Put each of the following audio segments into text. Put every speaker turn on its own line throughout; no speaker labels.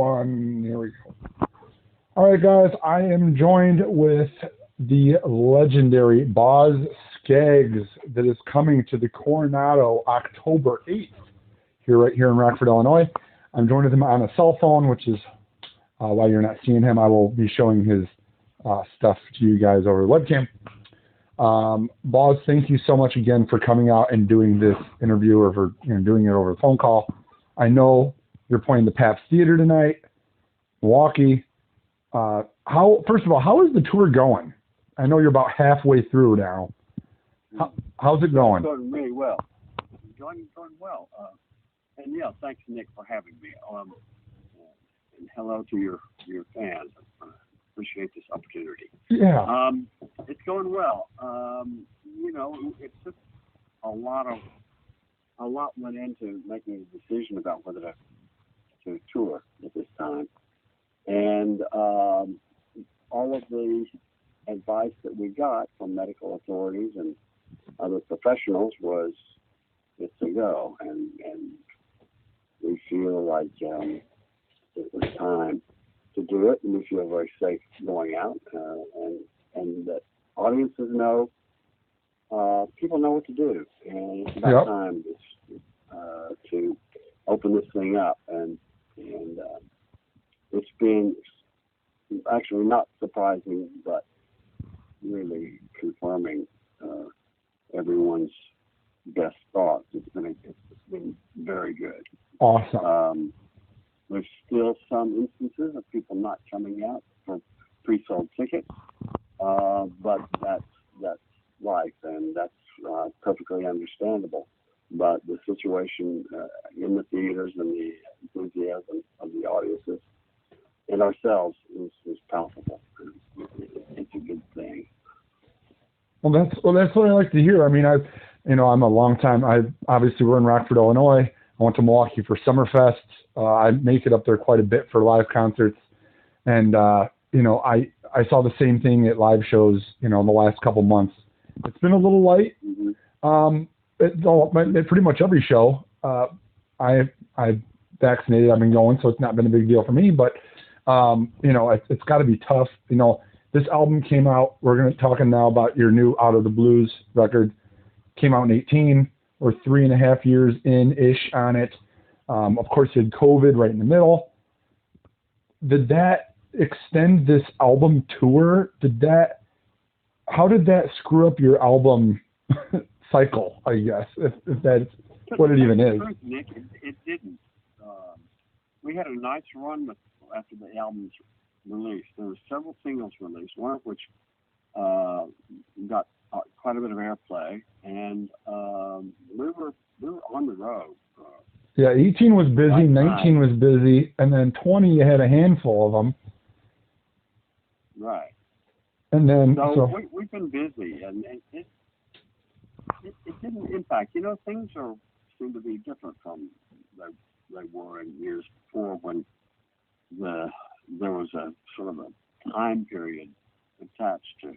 Here we go. All right, guys. I am joined with the legendary Boz Scaggs that is coming to the Coronado October 8th right here in Rockford, Illinois. I'm joined with him on a cell phone, which is why you're not seeing him. I will be showing his stuff to you guys over the webcam. Boz, thank you so much again for coming out and doing this interview, or for doing it over the phone call. I know you're playing the Pabst Theater tonight, Milwaukee. First of all, how is the tour going? I know you're about halfway through now. How's it going?
It's going really well. Going well. And yeah, thanks, Nick, for having me. And hello to your fans. I appreciate this opportunity.
Yeah.
It's going well. It took a lot went into making a decision about whether to tour at this time. And all of the advice that we got from medical authorities and other professionals was it's a go, and we feel like it was time to do it, and we feel very safe going out, and that audiences know, people know what to do, and it's about time to open this thing up, and it's been actually not surprising, but really confirming everyone's best thoughts. It's been very good.
Awesome.
There's still some instances of people not coming out for pre-sold tickets, but that's life, and that's perfectly understandable. But the situation in the theaters and the enthusiasm of the audiences and ourselves is palpable. It's a good thing.
Well, that's what I like to hear. I mean, I'm a long time. Obviously we're in Rockford, Illinois. I went to Milwaukee for Summerfest. I make it up there quite a bit for live concerts, and I saw the same thing at live shows. In the last couple months, it's been a little light.
Mm-hmm.
At pretty much every show. I vaccinated. I've been going, so it's not been a big deal for me. But it's got to be tough. This album came out. We're talking now about your new Out of the Blues record. Came out in 2018. We're 3.5 years in-ish on it. Of course, you had COVID right in the middle. Did that extend this album tour? How did that screw up your album cycle, I guess, if that's what it even is?
Nick, it didn't. We had a nice run after the album's release. There were several singles released, one of which got quite a bit of airplay, and we were on the road.
18 was busy, 19 was busy, and then 20 you had a handful of them.
Right.
And then
we've been busy, and it didn't impact. Things seem to be different from they were in years before, when there was a sort of a time period attached to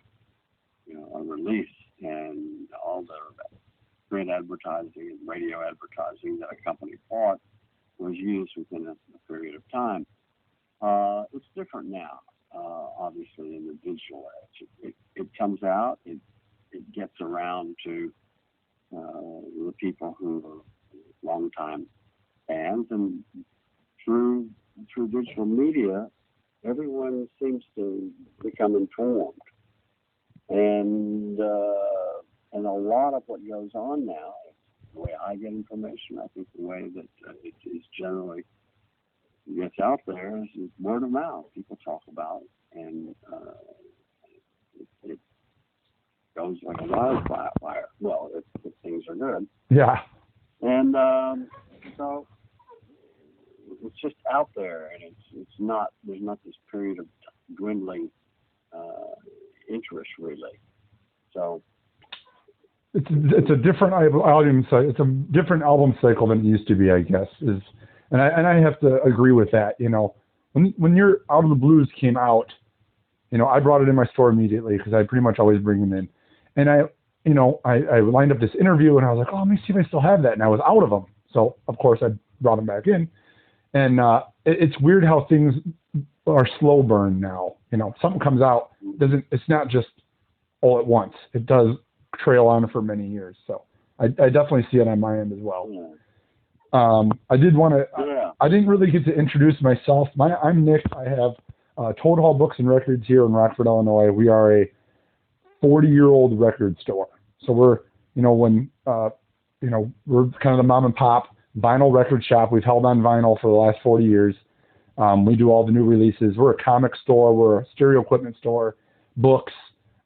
a release, and all the print advertising and radio advertising that a company bought was used within a period of time. It's different now, obviously, in the digital age. It comes out, it gets around to the people who are longtime fans, and through digital media, everyone seems to become informed, and a lot of what goes on now, the way I get information, I think the way that it is generally gets out there is word of mouth. People talk about it, and it goes like a wildfire. Well, if things are good.
Yeah.
And so it's just out there, and it's not. There's not this period of dwindling interest, really. So
it's a different album cycle. It's a different album cycle than it used to be, I guess. And I have to agree with that. When your Out of the Blues came out, I brought it in my store immediately, because I pretty much always bring them in. And I lined up this interview, and I was like, oh, let me see if I still have that. And I was out of them. So, of course, I brought them back in. And it's weird how things are slow burn now. You know, something comes out, it's not just all at once. It does trail on for many years. So I definitely see it on my end as well. I did want to, I didn't really get to introduce myself. I'm Nick. I have Toad Hall Books and Records here in Rockford, Illinois. We are a 40-year-old record store. So we're, we're kind of the mom and pop vinyl record shop. We've held on vinyl for the last 40 years. We do all the new releases. We're a comic store. We're a stereo equipment store, books.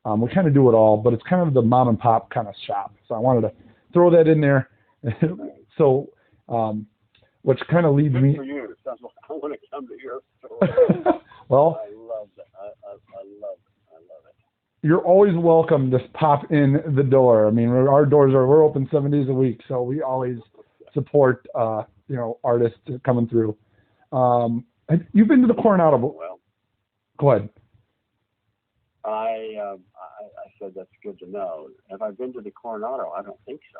We kind of do it all, but it's kind of the mom and pop kind of shop. So I wanted to throw that in there. So, which kind of leads me.
For you. Sounds like I want to come to your store.
Well,
I love that. I love it.
You're always welcome to pop in the door. I mean, our doors we're open 7 days a week, so we always support artists coming through. You've been to the Coronado.
Well,
go ahead.
I said that's good to know. Have I been to the Coronado? I don't think so.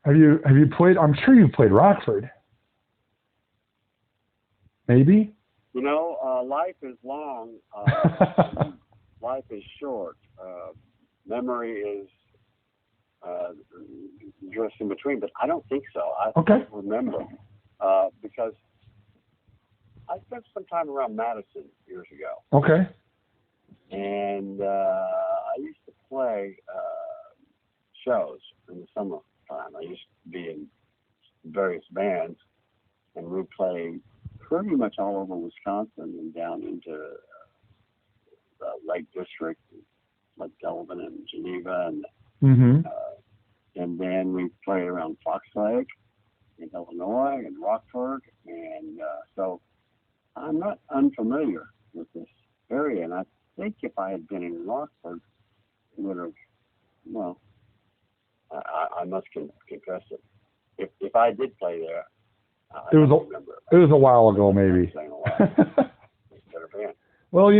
Have you played? I'm sure you've played Rockford. Maybe.
Life is long. Life is short. Memory is just in between. But I don't think so. I don't remember because I spent some time around Madison years ago.
Okay.
And I used to play shows in the summertime. I used to be in various bands, and we played pretty much all over Wisconsin and down into the Lake District, like Delavan and Geneva, and then we played around Fox Lake in Illinois and Rockford, and so I'm not unfamiliar with this area, and I think if I had been in Rockford, it would have, well, I must confess it. If I did play there,
it was a while ago, maybe. Well,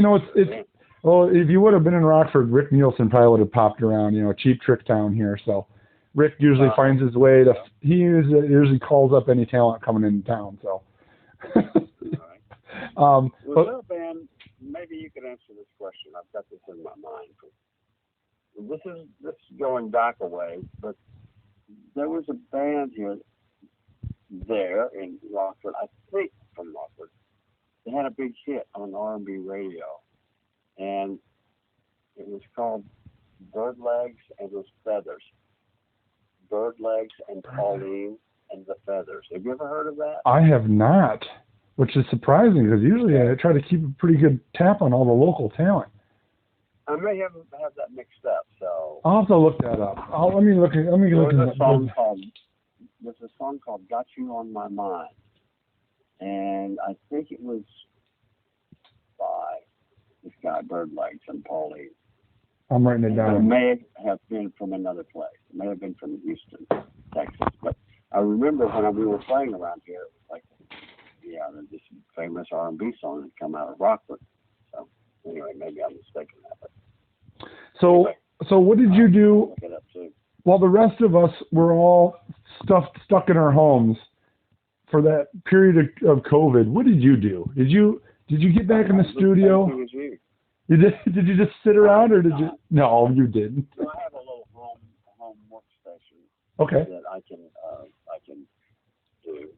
well, if you would have been in Rockford, Rick Nielsen probably would have popped around. Cheap trick town here. So Rick usually finds his way to. He usually calls up any talent coming into town. So.
Well, Ben, maybe you could answer this question. I've got this in my mind. This is going back a ways, but there was a band here there in Rockford, I think from Rockford. They had a big hit on R&B radio, and it was called Bird Legs and the Feathers. Bird Legs and Pauline and the Feathers. Have you ever heard of that?
I have not, which is surprising because usually I try to keep a pretty good tap on all the local talent.
I may have that mixed up, so
I'll have to look that up. Let me look at
There's a song called "Got You on My Mind," and I think it was by this guy Bird Legs and Pauline.
I'm writing it down.
It may have been from another place. It may have been from Houston, Texas. But I remember when we were playing around here, it was like, this famous R&B song had come out of Rockford. So anyway, maybe I'm mistaken that. But
so what did you do?
Look it up too.
While the rest of us were all stuck in our homes for that period of COVID, what did you do? Did you get back in the studio? You did? Did you just sit around, or did you? No, you didn't.
Well, I have a little home workstation.
Okay.
That I can do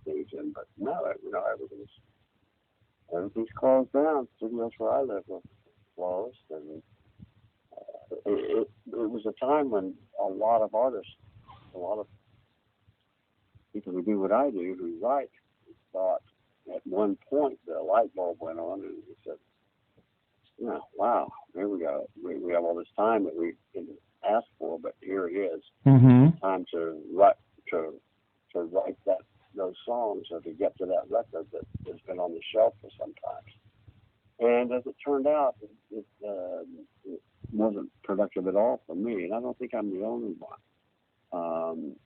things in, but no, everything's closed down. Studios where I live were closed, and it was a time when a lot of artists, a lot of people who do what I do, who write, thought at one point the light bulb went on, and we said, wow, here we go. We have all this time that we didn't ask for, but here it is.
Mm-hmm.
Time to write those songs, or to get to that record that has been on the shelf for some time. And as it turned out, it wasn't productive at all for me, and I don't think I'm the only one.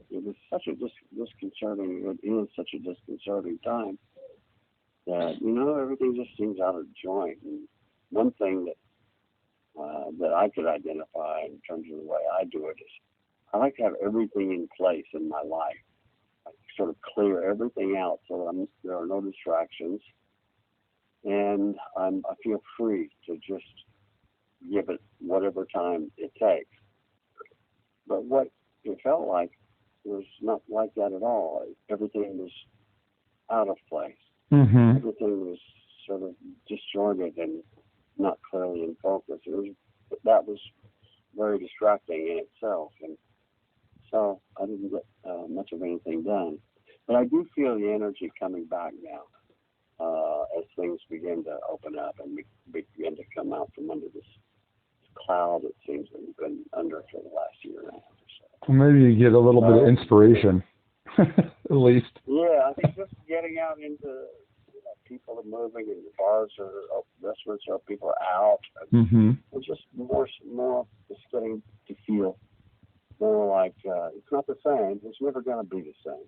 It was such a disconcerting. It is such a disconcerting time that everything just seems out of joint. And one thing that I could identify in terms of the way I do it is I like to have everything in place in my life. sort of clear everything out so that there are no distractions, and I feel free to just give it whatever time it takes. But what it felt like was not like that at all. Everything was out of place.
Mm-hmm.
Everything was sort of disjointed and not clearly in focus. That was very distracting in itself, and so I didn't get much of anything done. But I do feel the energy coming back now as things begin to open up and we begin to come out from under this cloud it seems that we've been under for the last year and a half or so.
Maybe you get a little bit of inspiration, at least.
Yeah, I think just getting out into people are moving and the bars are restaurants are people are out.
Mm-hmm.
It's just more just getting to feel more like it's not the same. It's never going to be the same,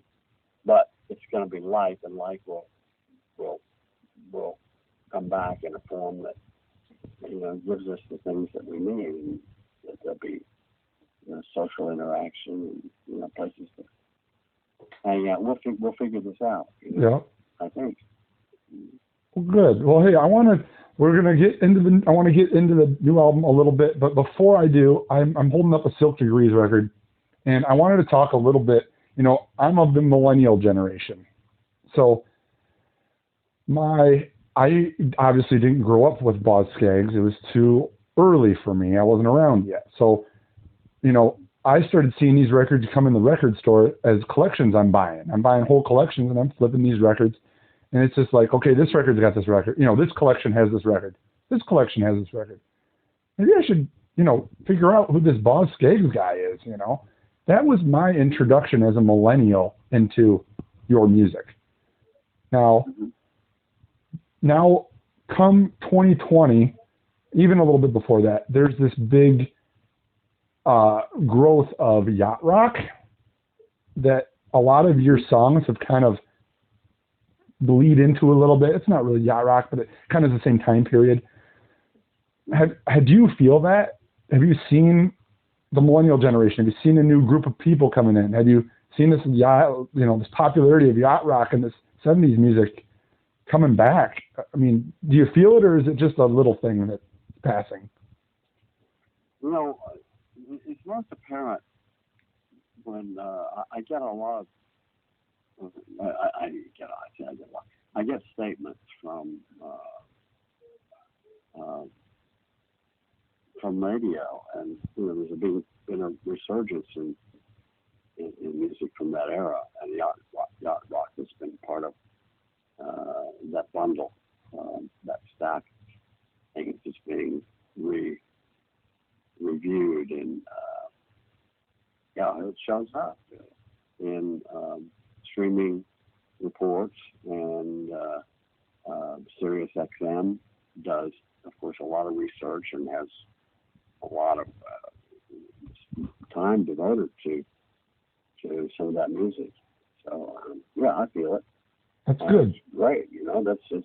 but it's going to be life, and life will come back in a form that gives us the things that we need. And that there'll be social interaction and places to hang out. We'll figure this out.
Yeah,
I think.
Well, good. Well, hey, I want to get into the new album a little bit, but before I do, I'm holding up a Silk Degrees record, and I wanted to talk a little bit. I'm of the millennial generation, so I obviously didn't grow up with Boz Scaggs. It was too early for me. I wasn't around yet, so I started seeing these records come in the record store as collections. I'm buying whole collections, and I'm flipping these records. And it's just like, okay, this record's got this record. This collection has this record. This collection has this record. Maybe I should, figure out who this Boz Scaggs guy is, That was my introduction as a millennial into your music. Now come 2020, even a little bit before that, there's this big growth of yacht rock that a lot of your songs have kind of bleed into a little bit. It's not really yacht rock, but it kind of is the same time period. Do you feel that? Have you seen the millennial generation? Have you seen a new group of people coming in? Have you seen this this popularity of yacht rock and this 70s music coming back? I mean, do you feel it, or is it just a little thing that's passing?
It's most apparent when I get a lot of I get statements from radio, and there's been a resurgence in music from that era, and yacht rock has been part of that bundle, that stack. I think it's just being reviewed, and it shows up in streaming reports, and Sirius XM does, of course, a lot of research and has a lot of time devoted to some of that music. So I feel it.
That's good.
It's great. It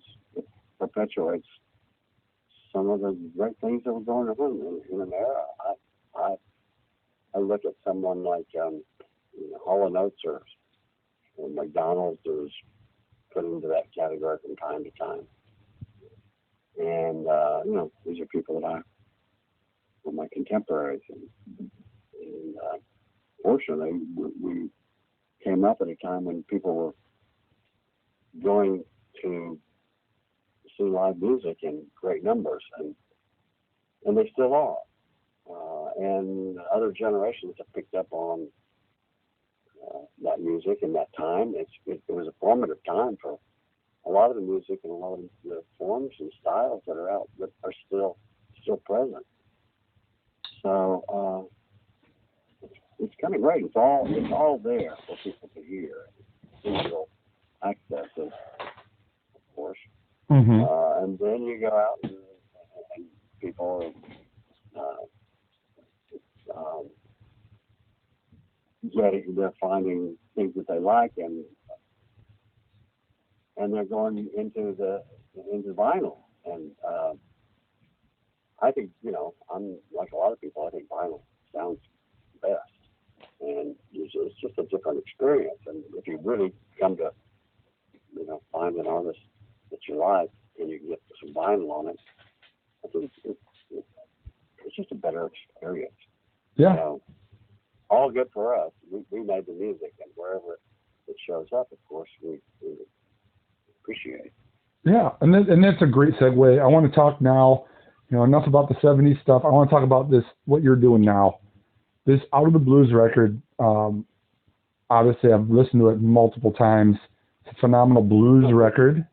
perpetuates some of the great things that were going on in an era. I look at someone like Hall & Oates or McDonald's is put into that category from time to time. And, these are people that were my contemporaries. And fortunately, we came up at a time when people were going to see live music in great numbers, and they still are. And other generations have picked up on that music in that time. It was a formative time for a lot of the music and a lot of the forms and styles that are out that are still present. So it's kind of great. It's all there for people to hear. Digital access, of course.
Mm-hmm.
And then you go out and people they're finding things that they like, and they're going into vinyl. And I think I'm like a lot of people. I think vinyl sounds best. and it's just a different experience. And if you really come to, find an artist that you like, and you can get some vinyl on it, I think it's just a better experience.
Yeah.
All good for us. We made the music, and wherever it shows up, of course, we appreciate it.
Yeah, and that's a great segue. I want to talk now, enough about the 70s stuff. I want to talk about what you're doing now. This Out of the Blues record, obviously I've listened to it multiple times. It's a phenomenal blues record.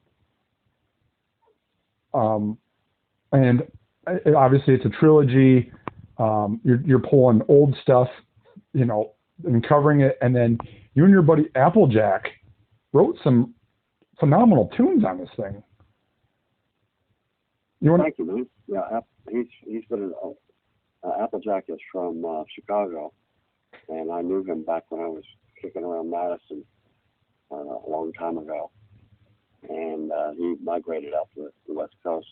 And obviously it's a trilogy. You're pulling old stuff, and covering it. And then you and your buddy Applejack wrote some phenomenal tunes on this thing.
Thank you, man. Yeah, he's been Applejack is from Chicago, and I knew him back when I was kicking around Madison a long time ago. And he migrated out to the West Coast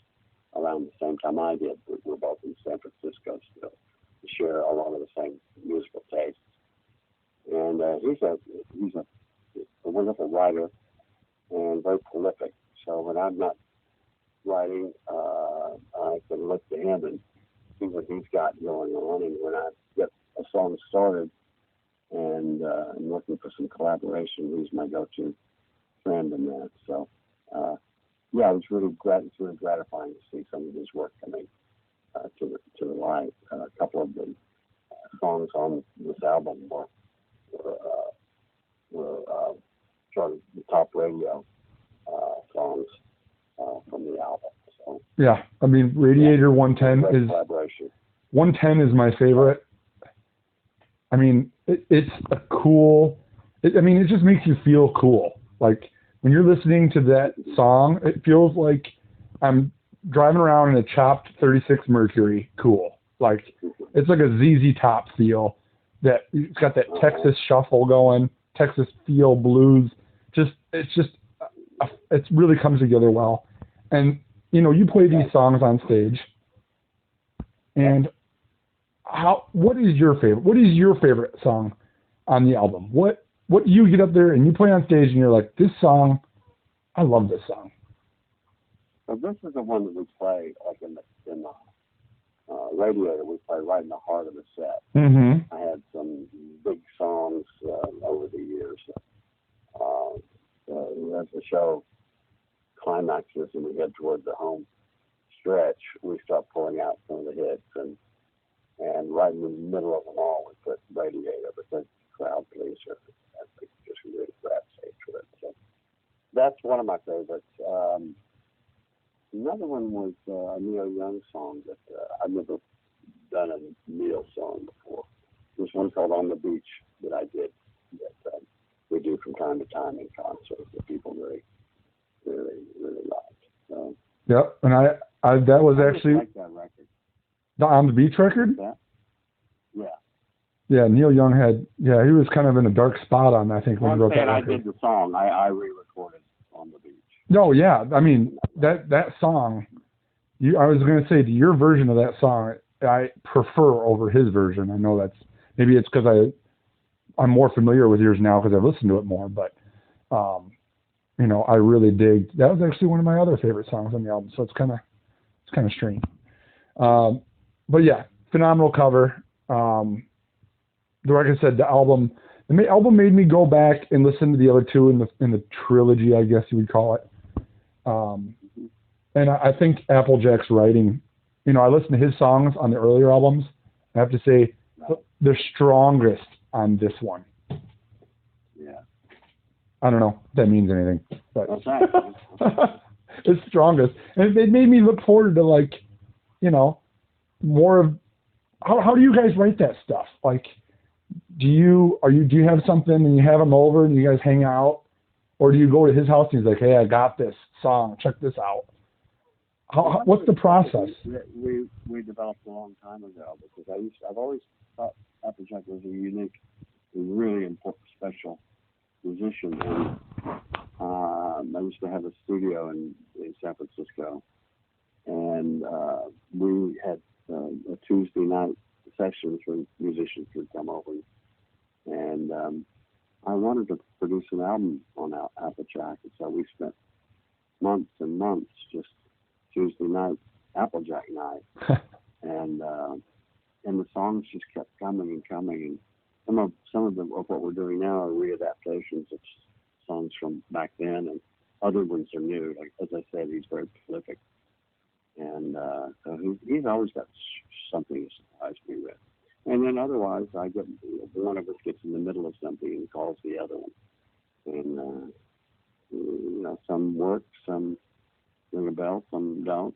around the same time I did. We're both in San Francisco still. We share a lot of the same musical tastes. And he's a wonderful writer and very prolific. So when I'm not writing, I can look to him and see what he's got going on. And when I get a song started and I'm looking for some collaboration, he's my go-to friend in that. So, yeah, it's really gratifying to see some of his work coming to the light. A couple of the songs on this album were sort of the top radio songs from the album. So,
yeah, I mean, Radiator 110 is
collaboration.
110 is my favorite. I mean, it's a cool. I mean, it just makes you feel cool. Like when you're listening to that song, it feels like I'm driving around in a chopped 36 Mercury. Cool. Like it's like a ZZ Top feel. That it's got that Texas shuffle going, Texas feel blues. It really comes together well. And you play these songs on stage. And what is your favorite? What is your favorite song on the album? What you get up there and you play on stage and you're like, this song, I love this song.
So this is the one that we play like in the Radiator. We play right in the heart of the set.
Mm-hmm.
I had some big songs over the years. As the show climaxes and we head toward the home stretch, we start pulling out some of the hits, and right in the middle of them all, we put Radiator because crowd pleaser. I think just really gravitate to it. So that's one of my favorites. Another one was a Neil Young song that I've never done a Neil song before. There's one called On the Beach that I did that we do from time to time in concerts that people really, really, really liked. So,
yep, and I that was actually
like that record.
The On the Beach record.
Yeah.
Yeah, Neil Young he was kind of in a dark spot on, I think, when he wrote that record.
I did the song. I re-recorded On the Beach.
No, yeah, I mean that song. I was going to say your version of that song, I prefer over his version. I know maybe it's because I'm more familiar with yours now because I've listened to it more. But I really dig. That was actually one of my other favorite songs on the album. So it's kind of strange. But yeah, phenomenal cover. Like I said, the album made me go back and listen to the other two in the trilogy, I guess you would call it. And I think Applejack's writing, I listened to his songs on the earlier albums. I have to say they're strongest on this one.
Yeah.
I don't know if that means anything, but
okay.
it's strongest. And it made me look forward to more of how do you guys write that stuff? Like, do you have something and you have him over and you guys hang out, or do you go to his house and he's like, hey, I got this song, check this out? What's the process?
We developed a long time ago because I've always thought Applejack was a unique, really important, special musician. And I used to have a studio in San Francisco, and we had a Tuesday night sessions where musicians would come over and And I wanted to produce an album on Applejack, and so we spent months and months just Tuesday night, Applejack night, and the songs just kept coming and coming. And some of what we're doing now are readaptations of songs from back then, and other ones are new. Like, as I said, he's very prolific, and so he's always got something to surprise me with. And then otherwise, I get one of us gets in the middle of something and calls the other one, and some work, some ring a bell, some don't,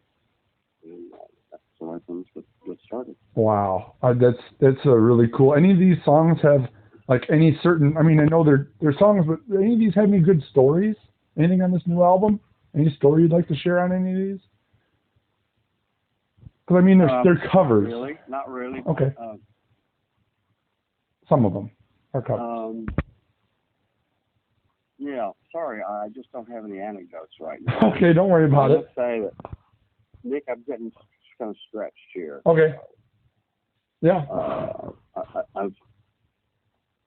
and that's the way things get started.
Wow, that's really cool. Any of these songs have like any certain? I mean, I know they're songs, but any of these have any good stories? Anything on this new album? Any story you'd like to share on any of these? Because I mean, they're covers.
Not really.
Okay. Some of them are covers.
Yeah, sorry, I just don't have any anecdotes right now.
Okay, don't worry about it.
Let's say that, Nick, I'm getting kind of stretched here.
Okay. Yeah.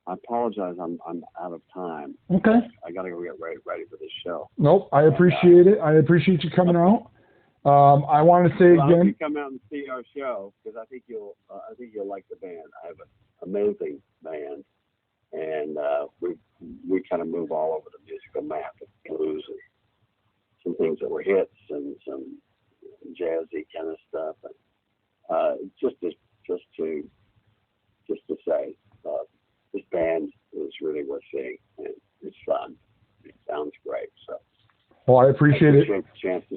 I apologize. I'm out of time.
Okay.
I got to go get ready for this show.
Nope. I appreciate it. I appreciate you coming out. I want to say again.
You come out and see our show because I think you'll like the band. I have an amazing band, and we kind of move all over the musical map of blues and some things that were hits and some jazzy kind of stuff. And just to say, this band is really worth seeing, and it's fun. It sounds great. So.
Well, I appreciate it.
The chance to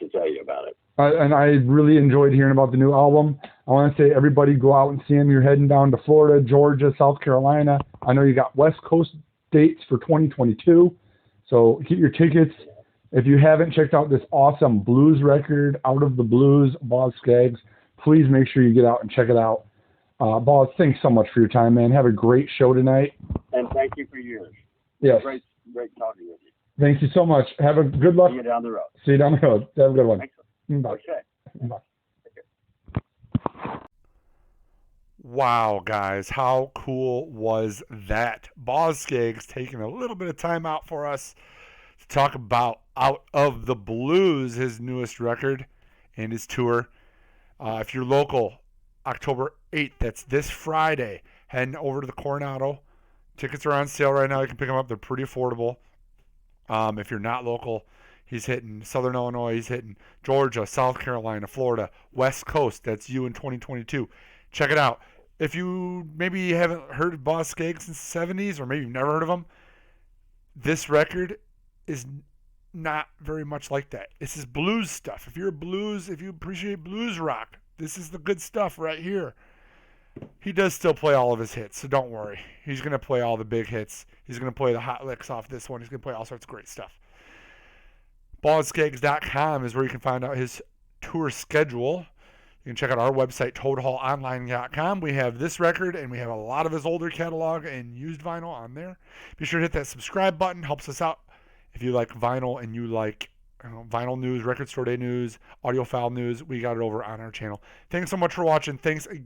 tell you about it.
And I really enjoyed hearing about the new album. I want to say everybody go out and see them. You're heading down to Florida, Georgia, South Carolina. I know you got West Coast dates for 2022. So get your tickets. If you haven't checked out this awesome blues record, Out of the Blues, Boz Scaggs, please make sure you get out and check it out. Boz, thanks so much for your time, man. Have a great show tonight.
And thank you for yours.
Yes.
Great talking with you.
Thank you so much. Have a good luck.
See you down the road.
See you down the road. Have a good one.
Excellent.
Bye.
Okay.
Bye.
Wow, guys, how cool was that? Boz Scaggs taking a little bit of time out for us to talk about Out of the Blues, his newest record and his tour. If you're local, October 8th, that's this Friday, heading over to the Coronado. Tickets are on sale right now. You can pick them up. They're pretty affordable. If you're not local, he's hitting Southern Illinois. He's hitting Georgia, South Carolina, Florida, West Coast. That's you in 2022. Check it out. If you maybe haven't heard of Boz Scaggs since the 70s, or maybe you've never heard of him, this record is not very much like that. This is blues stuff. If you appreciate blues rock, this is the good stuff right here. He does still play all of his hits, so don't worry. He's going to play all the big hits. He's going to play the hot licks off this one. He's going to play all sorts of great stuff. BozScaggs.com is where you can find out his tour schedule. You can check out our website, ToadHallOnline.com. We have this record, and we have a lot of his older catalog and used vinyl on there. Be sure to hit that subscribe button. Helps us out. If you like vinyl and you like vinyl news, record store day news, audiophile news, we got it over on our channel. Thanks so much for watching.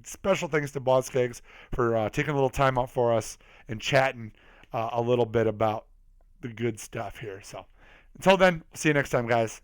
Special thanks to Boz Scaggs for taking a little time out for us and chatting a little bit about the good stuff here. So until then, see you next time, guys.